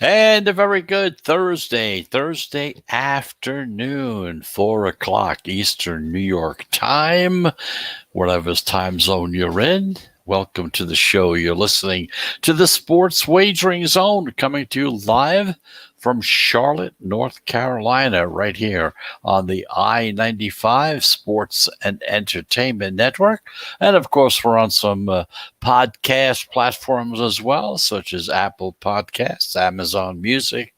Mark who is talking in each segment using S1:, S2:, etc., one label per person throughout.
S1: And a very good Thursday afternoon, 4 o'clock Eastern New York time, whatever's time zone you're in. Welcome to the show. You're listening to the Sports Wagering Zone, coming to you live from Charlotte, North Carolina, right here on the I-95 Sports and Entertainment Network. And of course, we're on some podcast platforms as well, such as Apple Podcasts, Amazon Music,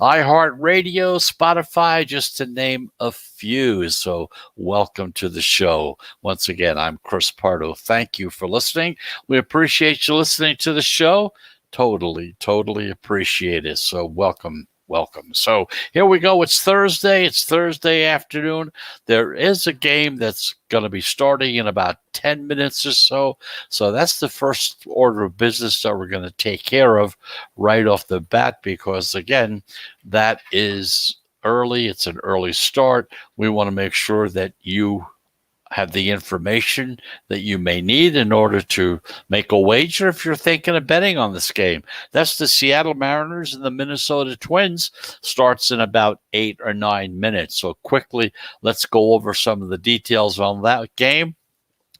S1: iHeartRadio, Spotify, just to name a few. So, welcome to the show. Once again, I'm Chris Pardo. Thank you for listening. We appreciate you listening to the show. Totally appreciate it. So, welcome. So, here we go. It's Thursday. It's Thursday afternoon. There is a game that's going to be starting in about 10 minutes or so. So, that's the first order of business that we're going to take care of right off the bat because, again, that is early. It's an early start. We want to make sure that you have the information that you may need in order to make a wager if you're thinking of betting on this game. That's the Seattle Mariners and the Minnesota Twins. Starts in about 8 or 9 minutes. So quickly, let's go over some of the details on that game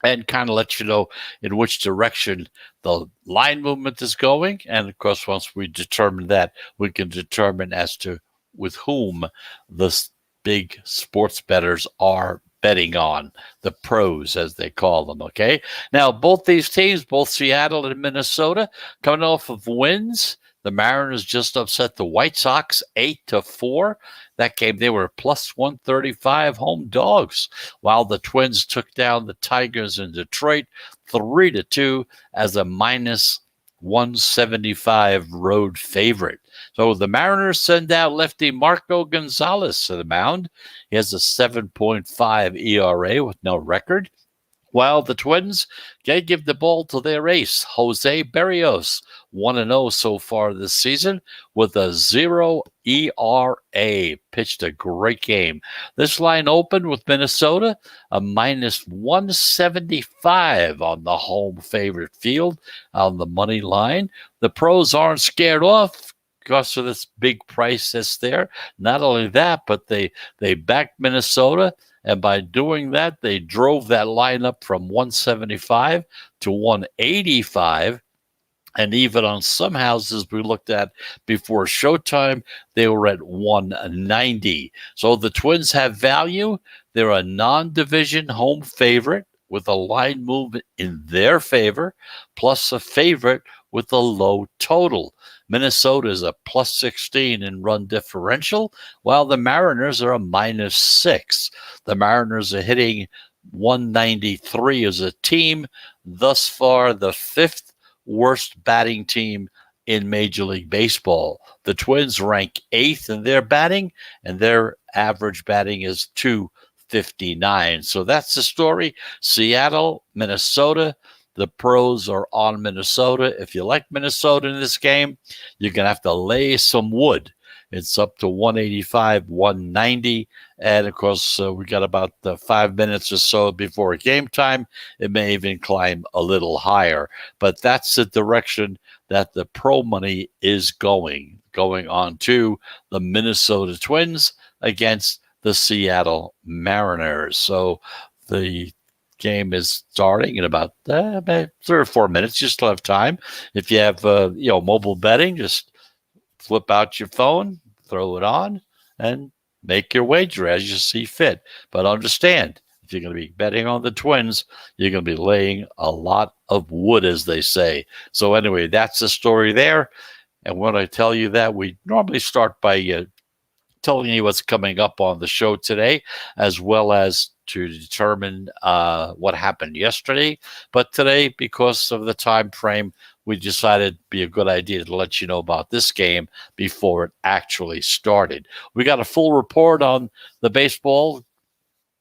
S1: and kind of let you know in which direction the line movement is going. And of course, once we determine that, we can determine as to with whom the big sports bettors are betting on, the pros as they call them. Okay. Now, both these teams, both Seattle and Minnesota, coming off of wins. The Mariners just upset the White Sox 8-4. That game, they were plus 135 home dogs, while the Twins took down the Tigers in Detroit 3-2 as a minus 175 road favorite. So the Mariners send out lefty Marco Gonzalez to the mound. He has a 7.5 ERA with no record. While the Twins, they give the ball to their ace, Jose Berrios, 1-0 so far this season with a 0 ERA. Pitched a great game. This line opened with Minnesota, a minus 175 on the home favorite field on the money line. The pros aren't scared off because of this big price that's there. Not only that, but they backed Minnesota. And by doing that, they drove that line up from 175 to 185. And even on some houses we looked at before showtime, they were at 190. So the Twins have value. They're a non-division home favorite with a line movement in their favor, plus a favorite with a low total. Minnesota is a plus 16 in run differential, while the Mariners are a minus 6. The Mariners are hitting 193 as a team. Thus far, the fifth worst batting team in Major League Baseball. The Twins rank 8th in their batting, and their average batting is 259. So that's the story. Seattle, Minnesota. The pros are on Minnesota. If you like Minnesota in this game, you're going to have to lay some wood. It's up to 185, 190. And of course, we got about 5 minutes or so before game time. It may even climb a little higher. But that's the direction that the pro money is going on to the Minnesota Twins against the Seattle Mariners. So the game is starting in about 3 or 4 minutes. You still have time. If you have mobile betting, just flip out your phone, throw it on, and make your wager as you see fit. But understand, if you're going to be betting on the Twins, you're going to be laying a lot of wood, as they say. So anyway, that's the story there. And when I tell you that, we normally start by telling you what's coming up on the show today, as well as to determine what happened yesterday. But today, because of the time frame, we decided it'd be a good idea to let you know about this game before it actually started. We got a full report on the baseball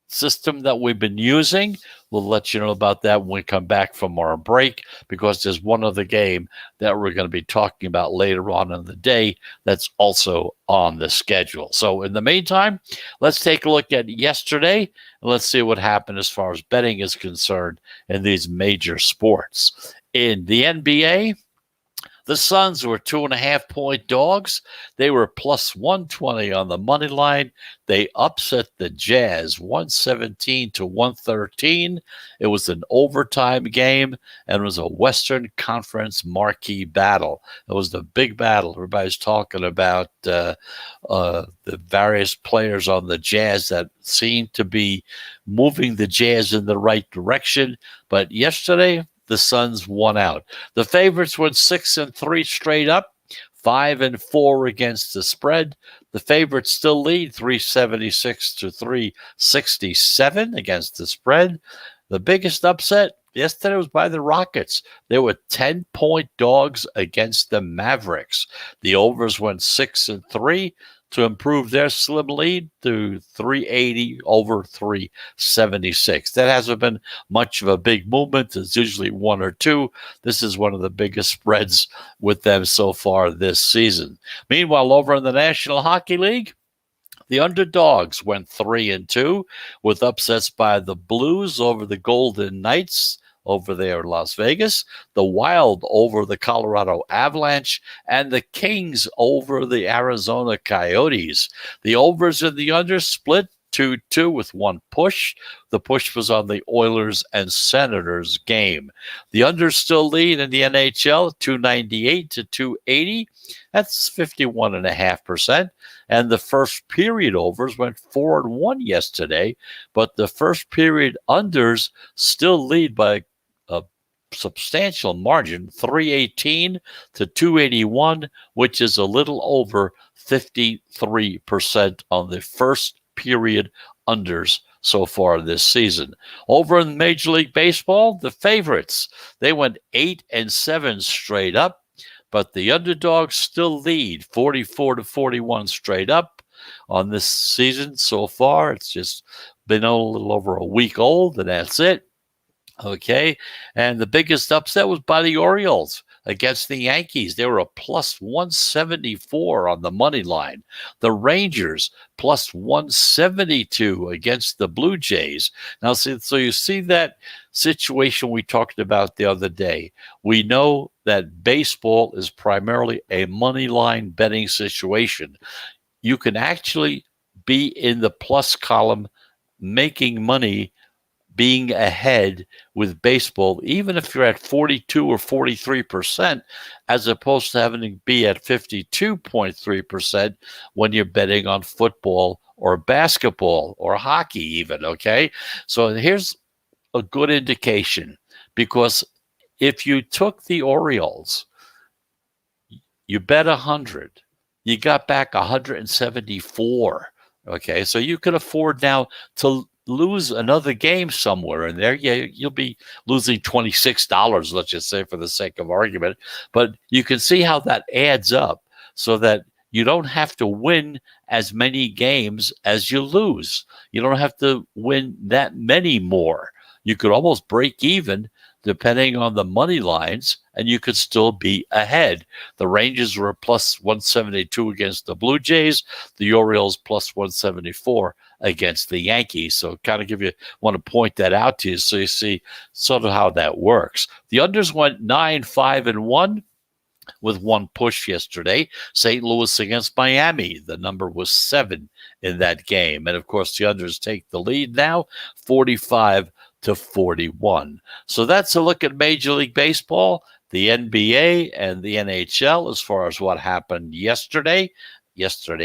S1: system that we've been using. We'll let you know about that when we come back from our break, because there's one other game that we're going to be talking about later on in the day that's also on the schedule. So in the meantime, let's take a look at yesterday and let's see what happened as far as betting is concerned in these major sports. In the NBA, The Suns were 2.5-point dogs. They were plus 120 on the money line. They upset the Jazz 117 to 113. It was an overtime game, and it was a Western Conference marquee battle. It was the big battle. Everybody's talking about the various players on the Jazz that seem to be moving the Jazz in the right direction. But yesterday, the Suns won out. The favorites went 6-3 straight up, 5-4 against the spread. The favorites still lead 376 to 367 against the spread. The biggest upset yesterday was by the Rockets. They were 10-point dogs against the Mavericks. The overs went 6-3 to improve their slim lead to 380 over 376. That hasn't been much of a big movement. It's usually one or two. This is one of the biggest spreads with them so far this season. Meanwhile, over in the National Hockey League, the underdogs went 3-2 with upsets by the Blues over the Golden Knights over there in Las Vegas, the Wild over the Colorado Avalanche, and the Kings over the Arizona Coyotes. The overs and the unders split 2-2 with one push. The push was on the Oilers and Senators game. The unders still lead in the NHL, 298 to 280. That's 51.5%. And the first period overs went 4-1 yesterday, but the first period unders still lead by a substantial margin, 318 to 281, which is a little over 53% on the first period unders so far this season. Over in Major League Baseball, the favorites, they went 8-7 straight up, but the underdogs still lead 44 to 41 straight up on this season so far. It's just been a little over a week old, and that's it. Okay, and the biggest upset was by the Orioles against the Yankees. They were a plus 174 on the money line. The Rangers plus 172 against the Blue Jays. Now, so you see that situation we talked about the other day. We know that baseball is primarily a money line betting situation. You can actually be in the plus column making money being ahead with baseball, even if you're at 42 or 43%, as opposed to having to be at 52.3% when you're betting on football or basketball or hockey even, okay? So here's a good indication, because if you took the Orioles, you bet 100, you got back 174, okay? So you could afford now to lose another game somewhere in there. Yeah, you'll be losing $26, let's just say, for the sake of argument. But you can see how that adds up so that you don't have to win as many games as you lose. You don't have to win that many more. You could almost break even depending on the money lines, and you could still be ahead. The Rangers were plus 172 against the Blue Jays, the Orioles plus 174 against the Yankees. So kind of want to point that out to you so you see sort of how that works. The unders went 9-5-1 with one push yesterday. St. Louis against Miami. The number was 7 in that game. And of course, the unders take the lead now, 45 to 41. So that's a look at Major League Baseball, the NBA, and the NHL as far as what happened yesterday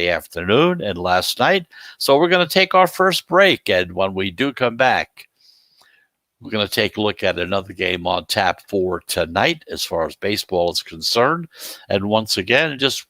S1: afternoon, and last night. So we're going to take our first break, and when we do come back, we're going to take a look at another game on tap for tonight as far as baseball is concerned. And once again, just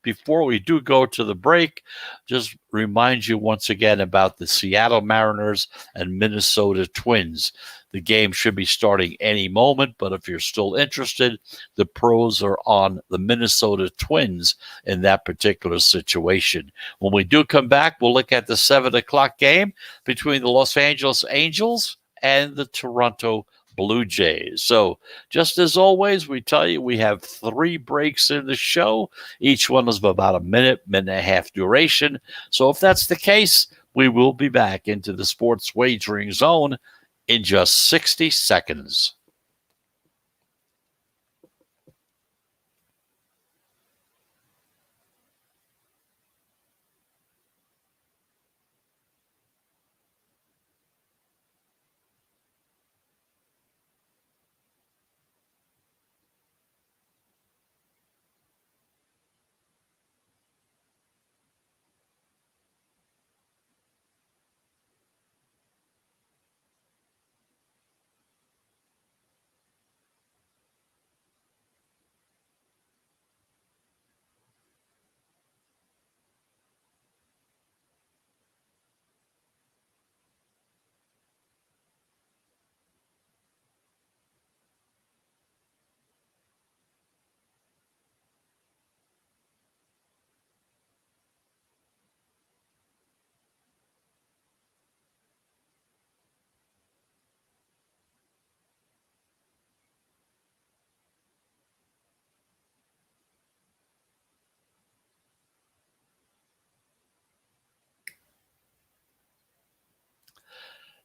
S1: before we do go to the break, just remind you once again about the Seattle Mariners and Minnesota Twins. The game should be starting any moment, but if you're still interested, the pros are on the Minnesota Twins in that particular situation. When we do come back, we'll look at the 7 o'clock game between the Los Angeles Angels and the Toronto Blue Jays. So just as always, we tell you we have 3 breaks in the show. Each one is about a minute and a half duration. So if that's the case, we will be back into the sports wagering zone in just 60 seconds.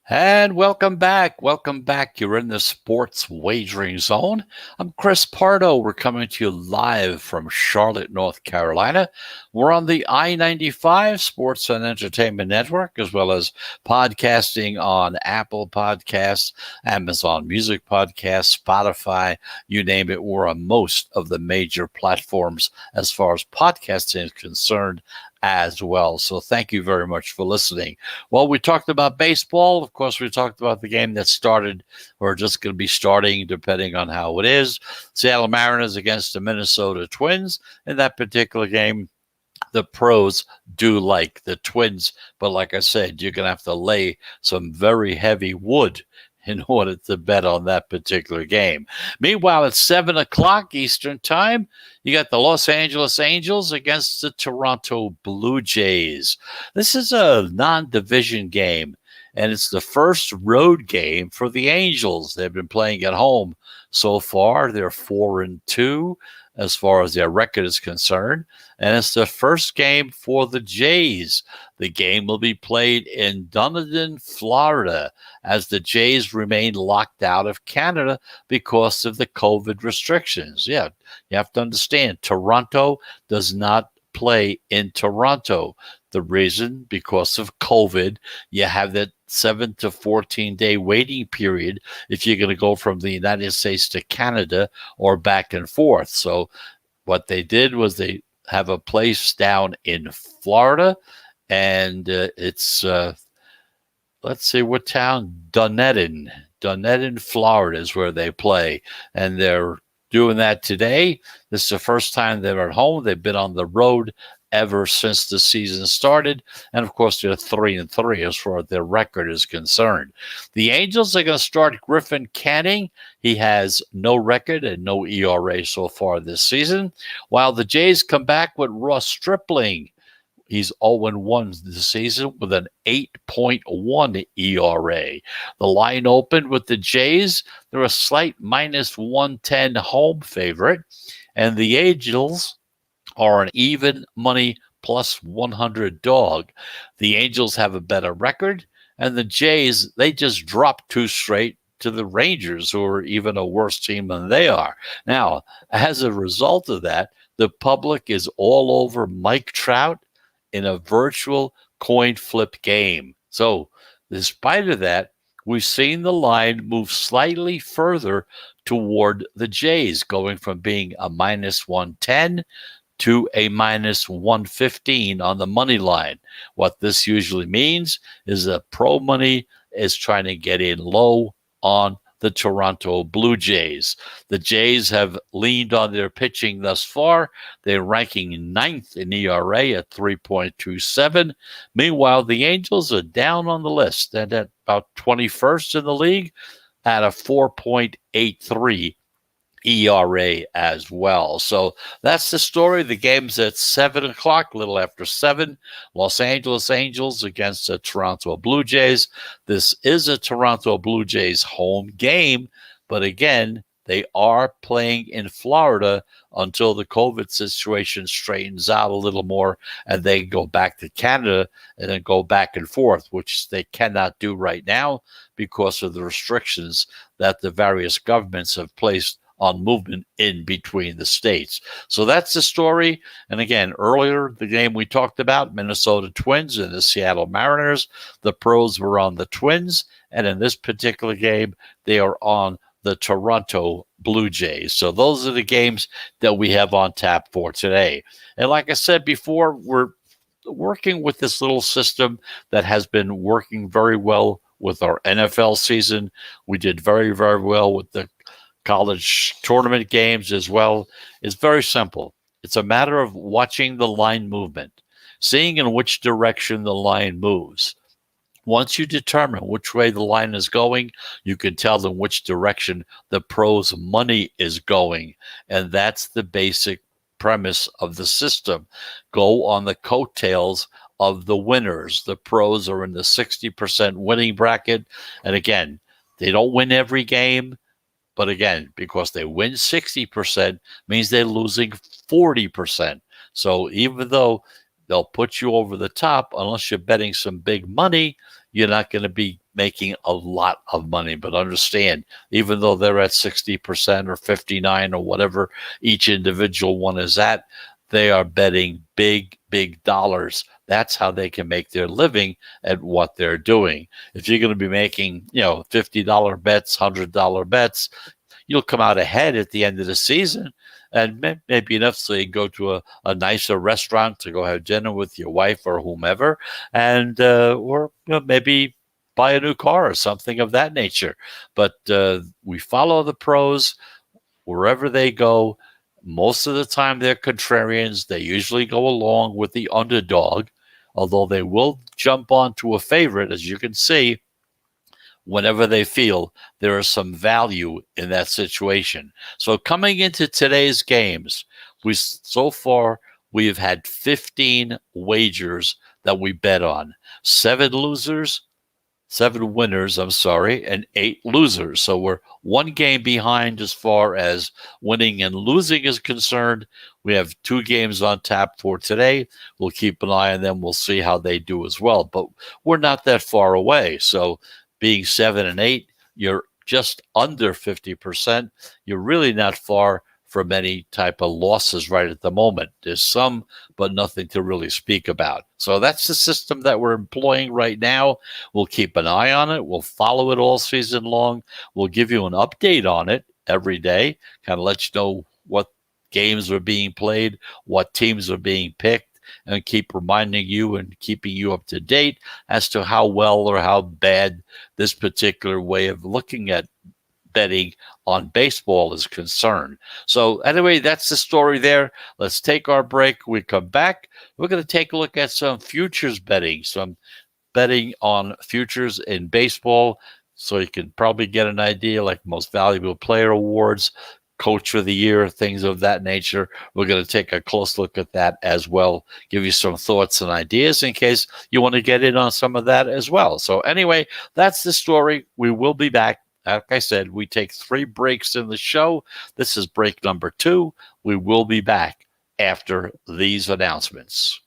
S1: And welcome back. Welcome back. You're in the sports wagering zone. I'm Chris Pardo. We're coming to you live from Charlotte, North Carolina. We're on the I-95 Sports and Entertainment Network, as well as podcasting on Apple Podcasts, Amazon Music Podcasts, Spotify, you name it. We're on most of the major platforms as far as podcasting is concerned as well. So thank you very much for listening. Well, we talked about baseball. Of course, we talked about the game that started or just going to be starting, depending on how it is. Seattle Mariners against the Minnesota Twins. In that particular game, the pros do like the Twins. But like I said, you're going to have to lay some very heavy wood in order to bet on that particular game. Meanwhile, at 7 o'clock Eastern Time, you got the Los Angeles Angels against the Toronto Blue Jays. This is a non-division game, and it's the first road game for the Angels. They've been playing at home so far. They're 4-2 as far as their record is concerned, and it's the first game for the Jays. The game will be played in Dunedin, Florida, as the Jays remain locked out of Canada because of the COVID restrictions. Yeah, you have to understand, Toronto does not play in Toronto. The reason, because of COVID, you have that 7 to 14-day waiting period if you're going to go from the United States to Canada or back and forth. So what they did was they have a place down in Florida, and it's let's see what town. Dunedin, Florida is where they play, and they're doing that today. This is the first time they're at home. They've been on the road ever since the season started, and of course they're 3-3 as far as their record is concerned. The Angels are going to start Griffin Canning. He has no record and no ERA so far this season, while the Jays come back with Ross Stripling. He's 0-1 this season with an 8.1 ERA. The line opened with the Jays. They're a slight minus 110 home favorite, and the Angels are an even money plus 100 dog. The Angels have a better record, and the Jays, they just dropped 2 straight to the Rangers, who are even a worse team than they are. Now, as a result of that, the public is all over Mike Trout in a virtual coin flip game. So, despite of that, we've seen the line move slightly further toward the Jays, going from being a minus 110 to a minus 115 on the money line. What this usually means is that pro money is trying to get in low on the Toronto Blue Jays. The Jays have leaned on their pitching thus far. They're ranking 9th in ERA at 3.27. Meanwhile, the Angels are down on the list and at about 21st in the league at a 4.83 ERA as well. So that's the story. The game's at 7 o'clock, a little after 7. Los Angeles Angels against the Toronto Blue Jays. This is a Toronto Blue Jays home game, but again, they are playing in Florida until the COVID situation straightens out a little more and they go back to Canada and then go back and forth, which they cannot do right now because of the restrictions that the various governments have placed on movement in between the states. So that's the story. And again, earlier, the game we talked about, Minnesota Twins and the Seattle Mariners, the pros were on the Twins. And in this particular game, they are on the Toronto Blue Jays. So those are the games that we have on tap for today. And like I said before, we're working with this little system that has been working very well with our NFL season. We did very, very well with the college tournament games as well. It's very simple. It's a matter of watching the line movement, seeing in which direction the line moves. Once you determine which way the line is going, you can tell them which direction the pros' money is going. And that's the basic premise of the system. Go on the coattails of the winners. The pros are in the 60% winning bracket. And again, they don't win every game. But again, because they win 60% means they're losing 40%. So even though they'll put you over the top, unless you're betting some big money, you're not going to be making a lot of money. But understand, even though they're at 60% or 59 or whatever each individual one is at, they are betting big, big dollars. That's how they can make their living at what they're doing. If you're going to be making, $50 bets, $100 bets, you'll come out ahead at the end of the season, and maybe enough so you go to a nicer restaurant to go have dinner with your wife or whomever, and or maybe buy a new car or something of that nature. But we follow the pros wherever they go. Most of the time, they're contrarians. They usually go along with the underdog, although they will jump onto a favorite, as you can see, whenever they feel there is some value in that situation. So coming into today's games, so far we've had 15 wagers that we bet on. 7 winners, and 8 losers. So we're one game behind as far as winning and losing is concerned. We have 2 games on tap for today. We'll keep an eye on them. We'll see how they do as well. But we're not that far away. So being 7 and 8, you're just under 50%. You're really not far from any type of losses right at the moment. There's some, but nothing to really speak about. So that's the system that we're employing right now. We'll keep an eye on it. We'll follow it all season long. We'll give you an update on it every day, kind of let you know what games are being played, what teams are being picked, and keep reminding you and keeping you up to date as to how well or how bad this particular way of looking at betting on baseball is concerned. So anyway, that's the story there. Let's take our break. We come back. We're going to take a look at some futures betting, some betting on futures in baseball, so you can probably get an idea, like most valuable player awards, coach of the year, things of that nature. We're going to take a close look at that as well, give you some thoughts and ideas in case you want to get in on some of that as well. So anyway, that's the story. We will be back. Like I said, we take 3 breaks in the show. This is break number 2. We will be back after these announcements.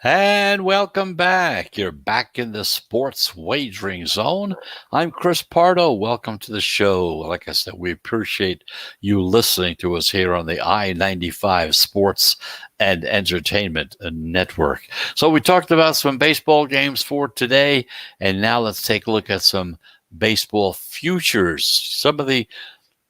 S1: And welcome back. You're back in the sports wagering zone. I'm Chris Pardo. Welcome to the show. Like I said, we appreciate you listening to us here on the I-95 Sports and Entertainment Network. So we talked about some baseball games for today, and now let's take a look at some baseball futures. Some of the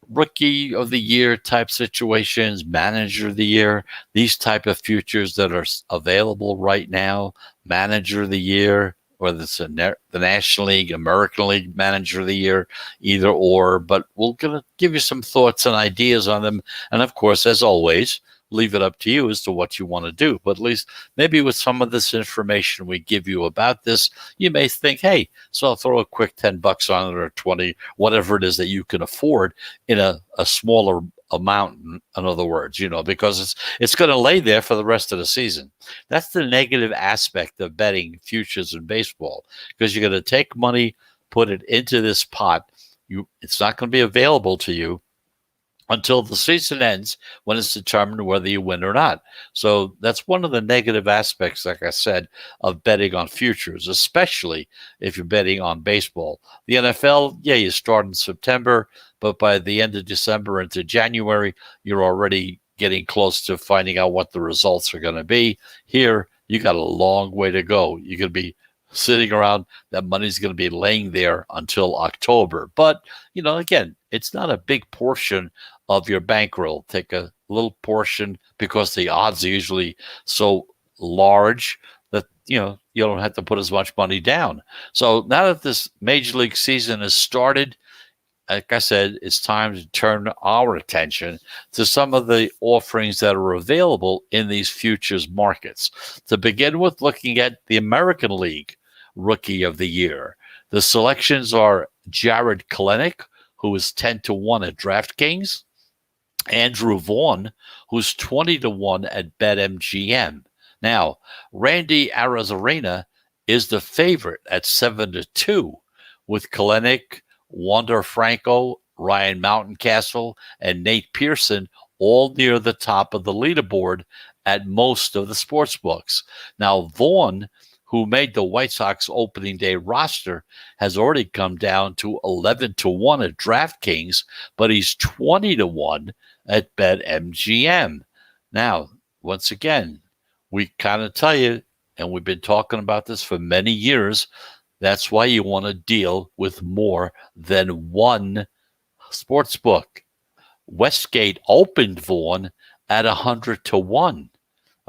S1: rookie of the year type situations, manager of the year, these type of futures that are available right now, manager of the year, whether it's the National League, American League manager of the year, either or, but we're going to give you some thoughts and ideas on them. And of course, as always, leave it up to you as to what you want to do. But at least maybe with some of this information we give you about this, you may think, hey, so I'll throw a quick $10 on it or 20, whatever it is that you can afford in a smaller amount, in other words, because it's going to lay there for the rest of the season. That's the negative aspect of betting futures in baseball, because you're going to take money, put it into this pot. It's not going to be available to you until the season ends, when it's determined whether you win or not. So that's one of the negative aspects, like I said, of betting on futures, especially if you're betting on baseball. The NFL, yeah, you start in September, but by the end of December into January, you're already getting close to finding out what the results are going to be. Here, you got a long way to go. You're going to be sitting around. That money's going to be laying there until October. But, again, it's not a big portion of your bankroll. Take a little portion, because the odds are usually so large that you don't have to put as much money down. So now that this Major League season has started, like I said, it's time to turn our attention to some of the offerings that are available in these futures markets. To begin with, looking at the American League Rookie of the Year. The selections are Jared Kelenic, who is 10-1 at DraftKings, Andrew Vaughn, who's 20-1 at BetMGM. Now, Randy Arozarena is the favorite at 7-2, with Kelenic, Wander Franco, Ryan Mountcastle, and Nate Pearson all near the top of the leaderboard at most of the sports books. Now, Vaughn, who made the White Sox opening day roster, has already come down to 11-1 at DraftKings, but he's 20-1 at BetMGM. Now, once again, we kind of tell you, and we've been talking about this for many years, that's why you want to deal with more than one sports book. Westgate opened Vaughn at 100-1.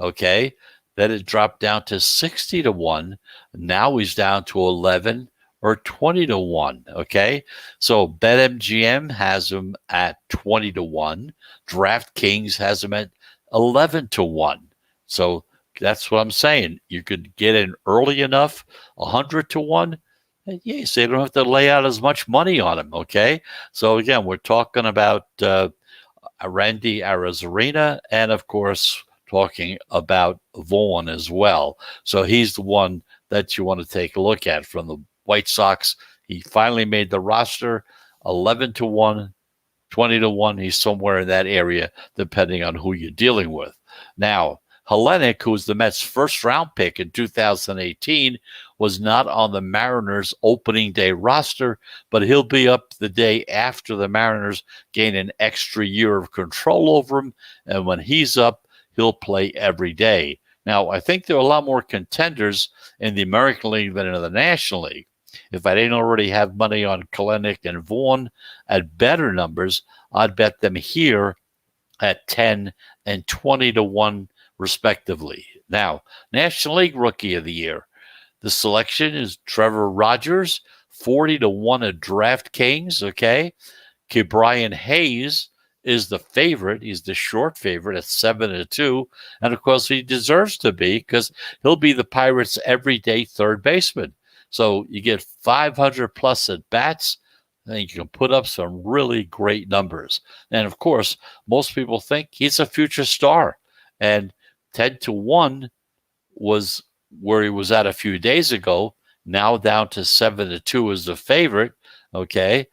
S1: Okay, then it dropped down to 60-1. Now he's down to 11 or 20-1. Okay, so BetMGM has him at 20-1. DraftKings has him at 11-1. So that's what I'm saying. You could get in early enough, 100-1. Yeah, so you don't have to lay out as much money on him. Okay, so again, we're talking about Randy Arozarena, and of course, talking about Vaughn as well. So he's the one that you want to take a look at from the White Sox. He finally made the roster, 11-1, 20-1. He's somewhere in that area, depending on who you're dealing with. Now, Kelenic, who was the Mets' first-round pick in 2018, was not on the Mariners' opening day roster, but he'll be up the day after the Mariners gain an extra year of control over him, and when he's up, he'll play every day. Now, I think there are a lot more contenders in the American League than in the National League. If I didn't already have money on Kelenic and Vaughn at better numbers, I'd bet them here at 10 and 20-1 respectively. Now, National League Rookie of the Year. The selection is Trevor Rogers, 40-1 at DraftKings, okay? Ke'Bryan Hayes is the favorite. He's the short favorite at 7-2. And, of course, he deserves to be, because he'll be the Pirates' everyday third baseman. So you get 500-plus at bats, and you can put up some really great numbers. And, of course, most people think he's a future star. And 10-1 was where he was at a few days ago. Now down to 7-2 as the favorite. Okay,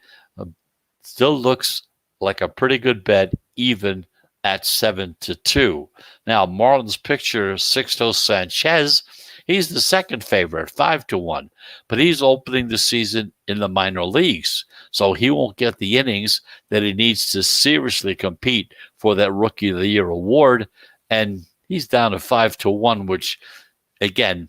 S1: still looks like a pretty good bet, even at 7-2. Now Marlins pitcher Sixto Sanchez, he's the second favorite, 5-1, but he's opening the season in the minor leagues, so he won't get the innings that he needs to seriously compete for that Rookie of the Year award, and he's down to 5-1, which, again,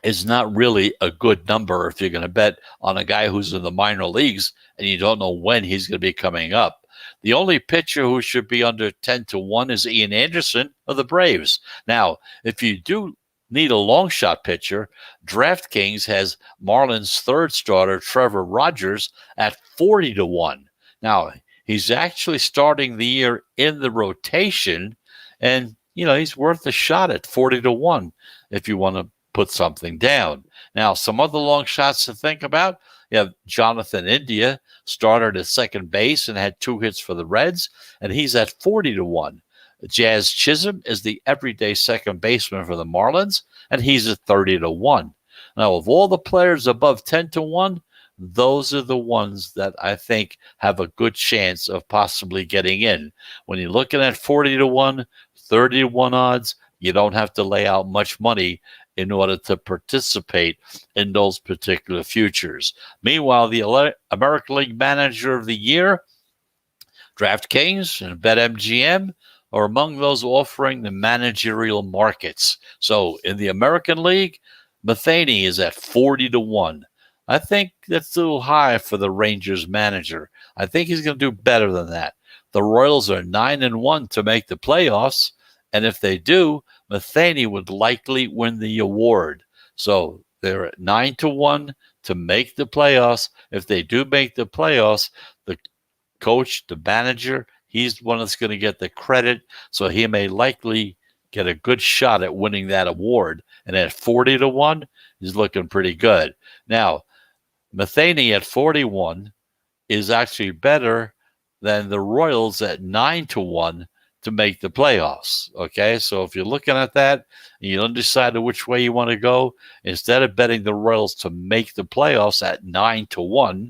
S1: is not really a good number if you're going to bet on a guy who's in the minor leagues and you don't know when he's going to be coming up. The only pitcher who should be under 10-1 is Ian Anderson of the Braves. Now, if you do need a long shot pitcher, DraftKings has Marlins' third starter, Trevor Rogers, at 40-1. Now, he's actually starting the year in the rotation, and he's worth a shot at 40-1 if you want to put something down. Now, some other long shots to think about. You have Jonathan India, started at second base and had 2 hits for the Reds, and he's at 40-1. Jazz Chisholm is the everyday second baseman for the Marlins, and he's at 30-1. Now, of all the players above 10-1, those are the ones that I think have a good chance of possibly getting in. When you're looking at 40-1, 30-1 odds, you don't have to lay out much money in order to participate in those particular futures. Meanwhile, the American League Manager of the Year, DraftKings and BetMGM, are among those offering the managerial markets. So in the American League, Matheny is at 40-1. I think that's a little high for the Rangers manager. I think he's going to do better than that. The Royals are 9-1 to make the playoffs, and if they do, Matheny would likely win the award. So they're at 9-1 to make the playoffs. If they do make the playoffs, the coach, the manager, he's the one that's going to get the credit. So he may likely get a good shot at winning that award. And at 40-1, he's looking pretty good. Now, Matheny at 41 is actually better than the Royals at 9-1 to make the playoffs. Okay, so if you're looking at that and you undecided which way you want to go, instead of betting the Royals to make the playoffs at 9-1,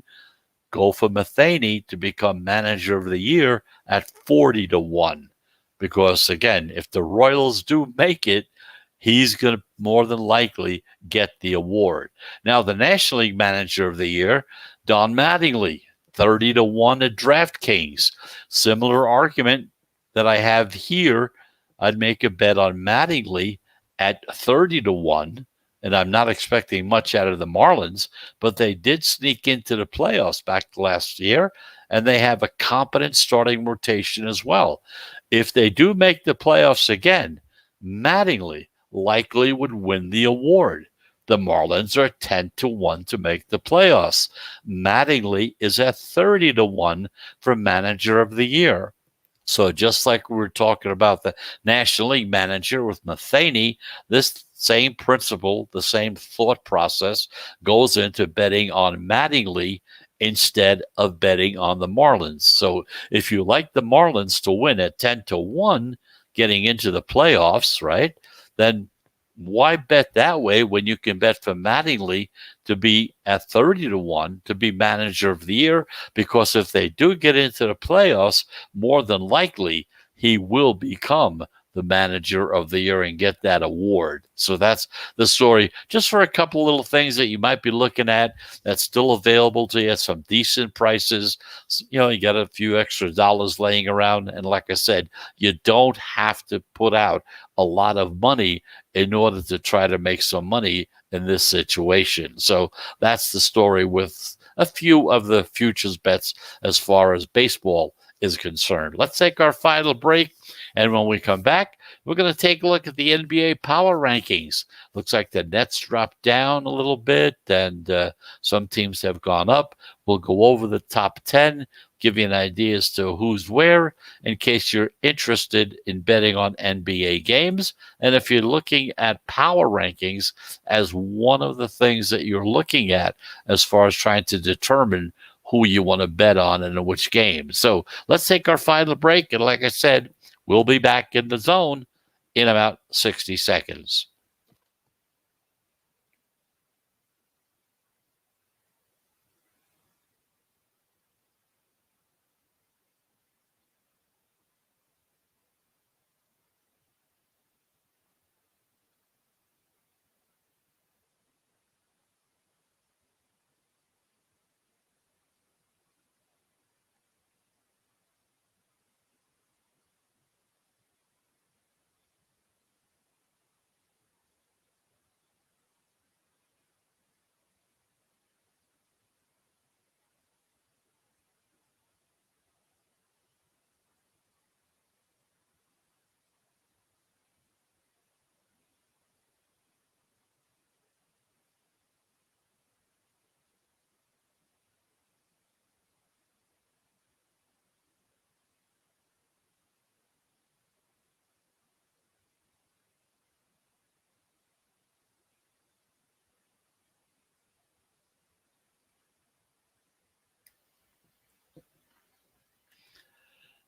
S1: go for Matheny to become manager of the year at 40-1. Because again, if the Royals do make it, he's going to more than likely get the award. Now, the National League Manager of the Year, Don Mattingly, 30-1 at DraftKings. Similar argument that I have here. I'd make a bet on Mattingly at 30-1, and I'm not expecting much out of the Marlins, but they did sneak into the playoffs back last year, and they have a competent starting rotation as well. If they do make the playoffs again, Mattingly likely would win the award. The Marlins are 10-1 to make the playoffs. Mattingly is at 30-1 for manager of the year. So just like we were talking about the National League manager with Matheny, this same principle, the same thought process goes into betting on Mattingly instead of betting on the Marlins. So if you like the Marlins to win at 10-1, getting into the playoffs, right, then why bet that way when you can bet for Mattingly to be at 30-1 to be manager of the year? Because if they do get into the playoffs, more than likely he will become the manager of the year and get that award. So that's the story. Just for a couple little things that you might be looking at that's still available to you at some decent prices. You know, you got a few extra dollars laying around. And like I said, you don't have to put out a lot of money in order to try to make some money in this situation. So that's the story with a few of the futures bets as far as baseball is concerned. Let's take our final break. And when we come back, we're going to take a look at the NBA power rankings. Looks like the Nets dropped down a little bit and some teams have gone up. We'll go over the top 10, give you an idea as to who's where in case you're interested in betting on NBA games. And if you're looking at power rankings as one of the things that you're looking at as far as trying to determine who you want to bet on and in which game. So let's take our final break. And like I said, we'll be back in the zone in about 60 seconds.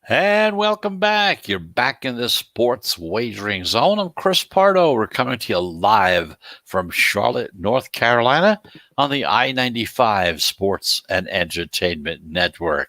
S1: And welcome back. You're back in the sports wagering zone. I'm Chris Pardo. We're coming to you live from Charlotte, North Carolina on the I-95 Sports and Entertainment Network.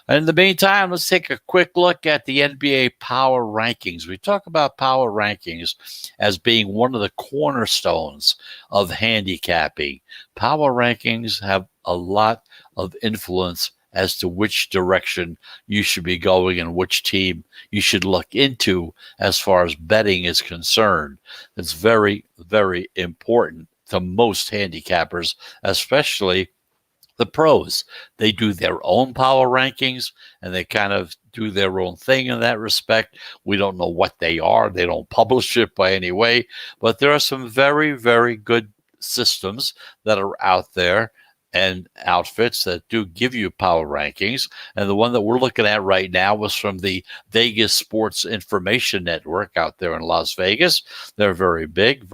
S1: In the meantime, let's take a quick look at the NBA Power Rankings. We talk about Power Rankings as being one of the cornerstones of handicapping. Power Rankings have a lot of influence as to which direction you should be going and which team you should look into as far as betting is concerned. It's very, very important to most handicappers, especially the pros. They do their own power rankings and they kind of do their own thing in that respect. We don't know what they are. They don't publish it by any way, but there are some very, very good systems that are out there and outfits that do give you power rankings. And the one that we're looking at right now was from the Vegas Sports Information Network out there in Las Vegas. They're very big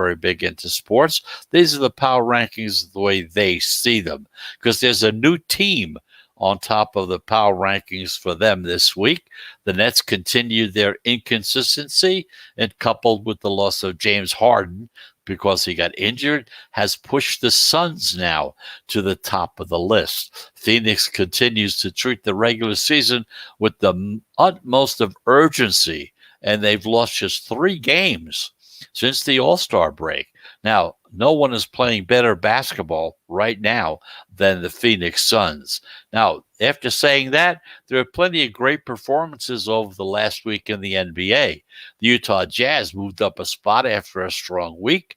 S1: into sports. These are the power rankings the way they see them, because there's a new team on top of the power rankings for them this week. The Nets continued their inconsistency, and coupled with the loss of James Harden because he got injured, has pushed the Suns now to the top of the list. Phoenix continues to treat the regular season with the utmost of urgency, and they've lost just 3 games since the All-Star break. Now, no one is playing better basketball right now than the Phoenix Suns. Now, after saying that, there are plenty of great performances over the last week in the NBA. The Utah Jazz moved up a spot after a strong week,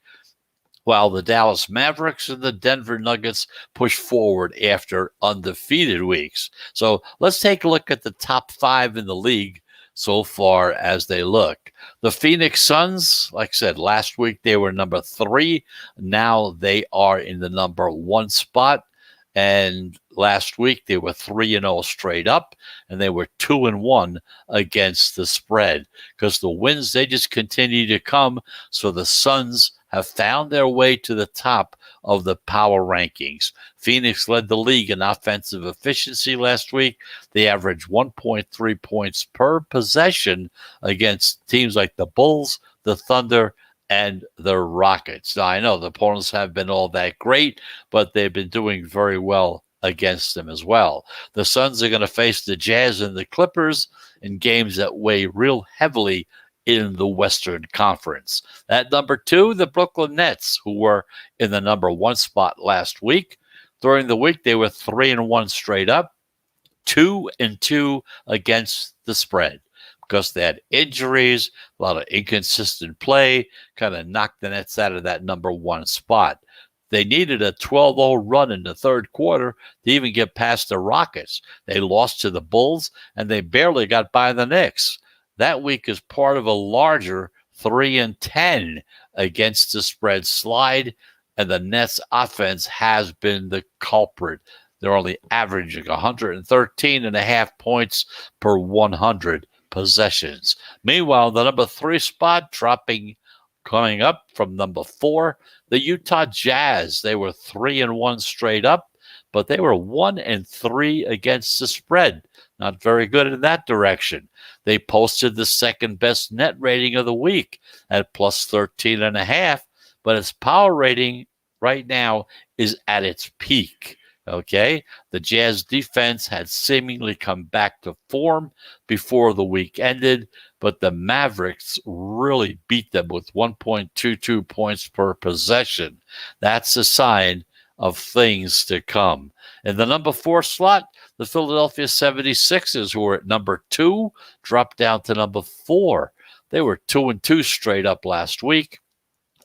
S1: while the Dallas Mavericks and the Denver Nuggets push forward after undefeated weeks. So let's take a look at the top 5 in the league so far as they look. The Phoenix Suns, like I said, last week they were number 3. Now they are in the number 1 spot. And last week they were 3-0 straight up, and they were 2-1 against the spread, because the wins, they just continue to come. So the Suns have found their way to the top of the power rankings. Phoenix led the league in offensive efficiency last week. They averaged 1.3 points per possession against teams like the Bulls, the Thunder, and the Rockets. Now, I know the opponents haven't been all that great, but they've been doing very well against them as well. The Suns are going to face the Jazz and the Clippers in games that weigh real heavily in the Western Conference. At number 2, the Brooklyn Nets, who were in the number 1 spot last week. During the week, they were 3-1 straight up, 2-2 against the spread, because they had injuries, a lot of inconsistent play, kind of knocked the Nets out of that number 1 spot. They needed a 12-0 run in the third quarter to even get past the Rockets. They lost to the Bulls, and they barely got by the Knicks. That week is part of a larger 3-10 against the spread slide, and the Nets offense has been the culprit. They're only averaging 113.5 points per 100 possessions. Meanwhile, the number 3 spot coming up from number 4, the Utah Jazz. They were 3-1 straight up, but they were 1-3 against the spread. Not very good in that direction. They posted the second best net rating of the week at plus 13.5, but its power rating right now is at its peak. Okay, the Jazz defense had seemingly come back to form before the week ended, but the Mavericks really beat them with 1.22 points per possession. That's a sign of things to come. In the number 4 slot, the Philadelphia 76ers, who were at number 2, dropped down to number 4. They were 2-2 straight up last week,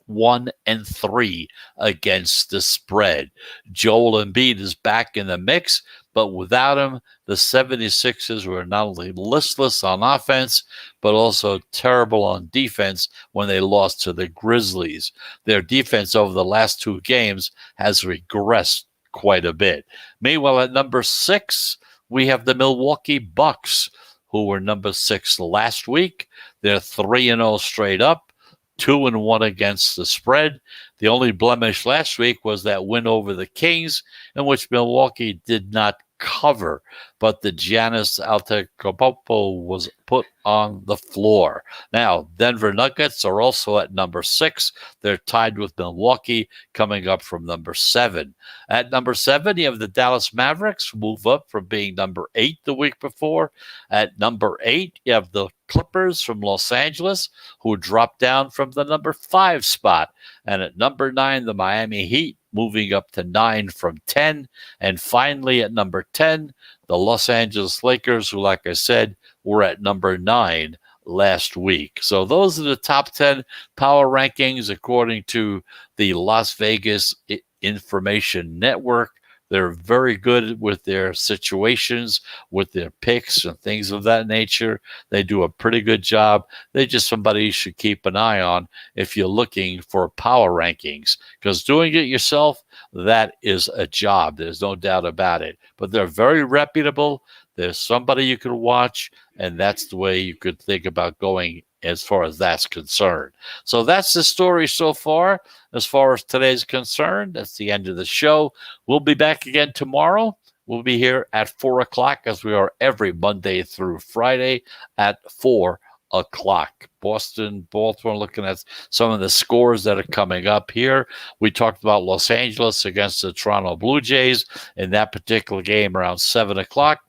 S1: 1-3 against the spread. Joel Embiid is back in the mix, but without him, the 76ers were not only listless on offense, but also terrible on defense when they lost to the Grizzlies. Their defense over the last 2 games has regressed quite a bit. Meanwhile, at number 6, we have the Milwaukee Bucks, who were number 6 last week. They're 3-0 straight up, 2-1 against the spread. The only blemish last week was that win over the Kings, in which Milwaukee did not cover, but the Giannis Antetokounmpo was put on the floor. Now, Denver Nuggets are also at number 6. They're tied with Milwaukee, coming up from number 7. At number 7, you have the Dallas Mavericks, move up from being number 8 the week before. At number 8, you have the Clippers from Los Angeles, who dropped down from the number 5 spot. And at number 9, the Miami Heat, moving up to 9 from 10. And finally, at number 10, the Los Angeles Lakers, who, like I said, were at number 9 last week. So those are the top 10 power rankings according to the Las Vegas Information Network. They're very good with their situations, with their picks and things of that nature. They do a pretty good job. They're just somebody you should keep an eye on if you're looking for power rankings, because doing it yourself, that is a job. There's no doubt about it. But they're very reputable. There's somebody you can watch, and that's the way you could think about going as far as that's concerned. So that's the story so far. As far as today's concerned, that's the end of the show. We'll be back again tomorrow. We'll be here at 4 o'clock, as we are every Monday through Friday at 4 o'clock. Boston, Baltimore, looking at some of the scores that are coming up here. We talked about Los Angeles against the Toronto Blue Jays in that particular game around 7 o'clock.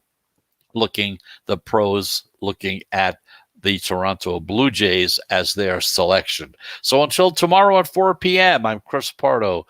S1: The pros looking at the Toronto Blue Jays as their selection. So until tomorrow at 4 p.m., I'm Chris Pardo,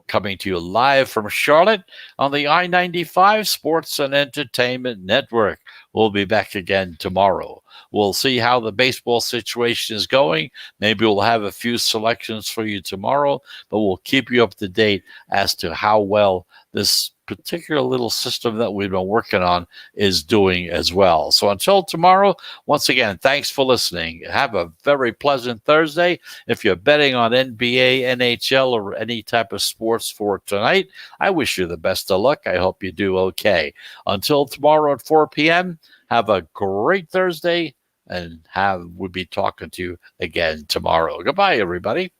S1: coming to you live from Charlotte on the I-95 Sports and Entertainment Network. We'll be back again tomorrow. We'll see how the baseball situation is going. Maybe we'll have a few selections for you tomorrow, but we'll keep you up to date as to how well this particular little system that we've been working on is doing as well. So until tomorrow, once again, thanks for listening. Have a very pleasant Thursday. If you're betting on NBA, NHL, or any type of sports for tonight, I wish you the best of luck. I hope you do okay. Until tomorrow at 4 p.m., have a great Thursday, and we'll be talking to you again tomorrow. Goodbye, everybody.